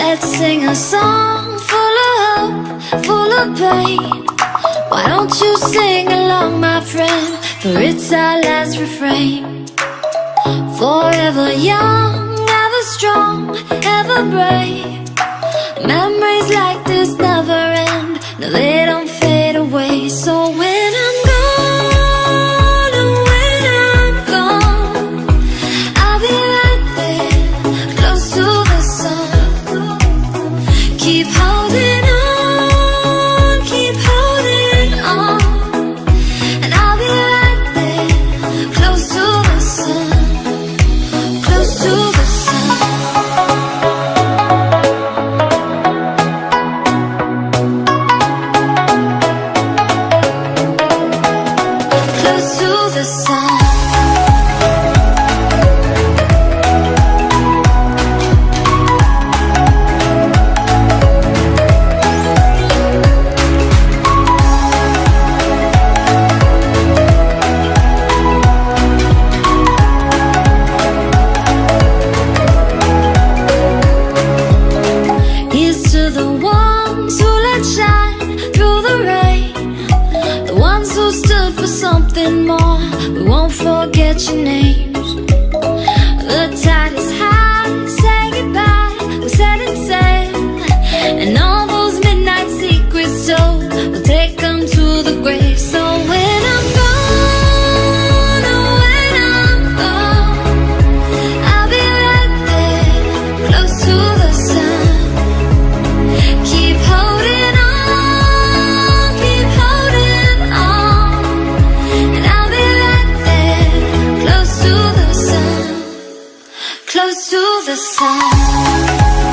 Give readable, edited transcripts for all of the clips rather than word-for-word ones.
Let's sing a song full of hope, full of pain. Why don't you sing along, my friend? For it's our last refrain. Forever young, ever strong, ever brave. Memories like this never end. No, they don't fade away. So when I'm gone, and when I'm gone, I'll be right there, close to the sun. Keep holding on, keep holding on, and I'll be right there, close to the sun, close to the sun. Close to the sun. Here's to the ones who let shine through the rain, the ones who stood for something more. We won't forget your names. The tide is high, say goodbye, we set it sail, and all those midnight secrets told, we'll take them to the grave. So when I'm gone, oh, when I'm gone, I'll be right there, close to the sun. Keep holding on, keep holding on, and I'll be right there, close to the sun, close to the sun. Close to the sun.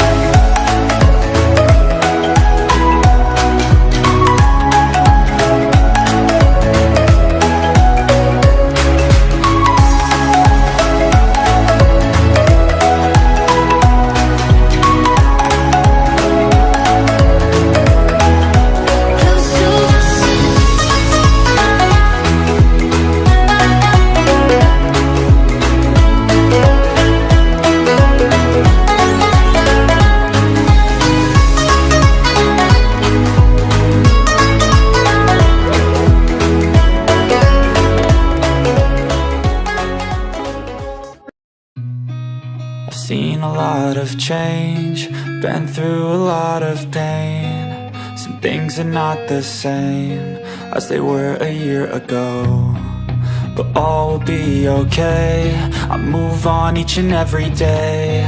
I've seen a lot of change, been through a lot of pain. Some things are not the same as they were a year ago, but all will be okay. I move on each and every day.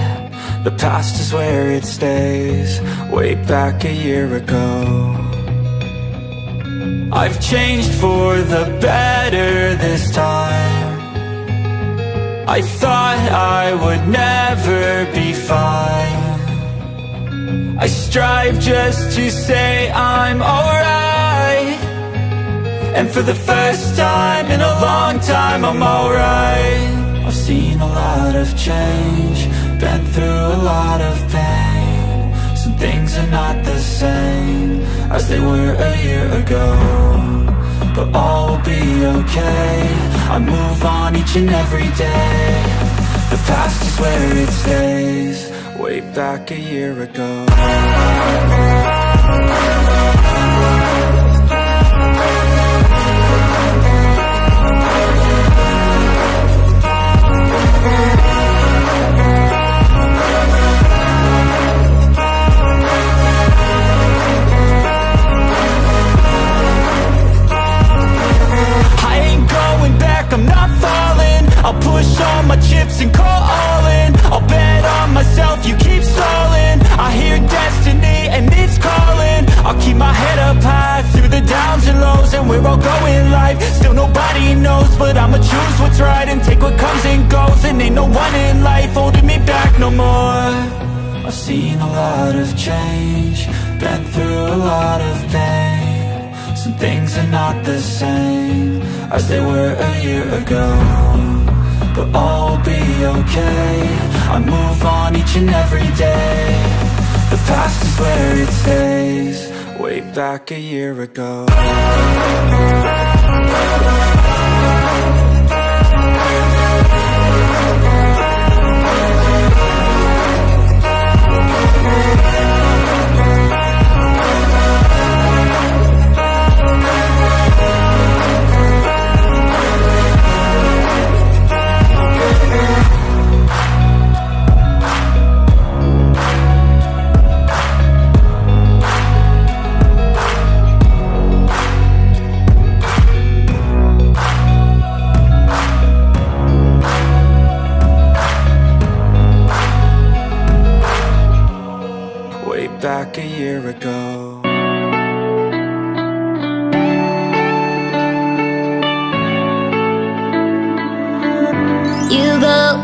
The past is where it stays, way back a year ago. I've changed for the better this time. I thought I would never be fine. I strive just to say I'm alright, and for the first time in a long time I'm alright. I've seen a lot of change, been through a lot of pain. Some things are not the same as they were a year ago, but all will be okay. I move on each and every day. The past is where it stays, way back a year ago. I'm not falling, I'll push all my chips and call all in. I'll bet on myself, you keep stalling. I hear destiny and it's calling. I'll keep my head up high through the downs and lows, and we're all going life. Still nobody knows, but I'ma choose what's right and take what comes and goes. And ain't no one in life holding me back no more. I've seen a lot of change, been through a lot of pain. Some things are not the same as they were a year ago, but all will be okay. I move on each and every day. The past is where it stays, way back a year ago. like a year ago. You go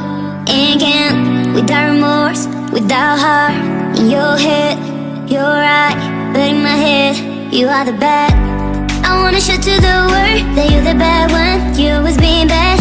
and can't, without remorse, without heart. In your head, you're right, but in my head, you are the bad. I wanna show to the world that you're the bad one. You was being bad,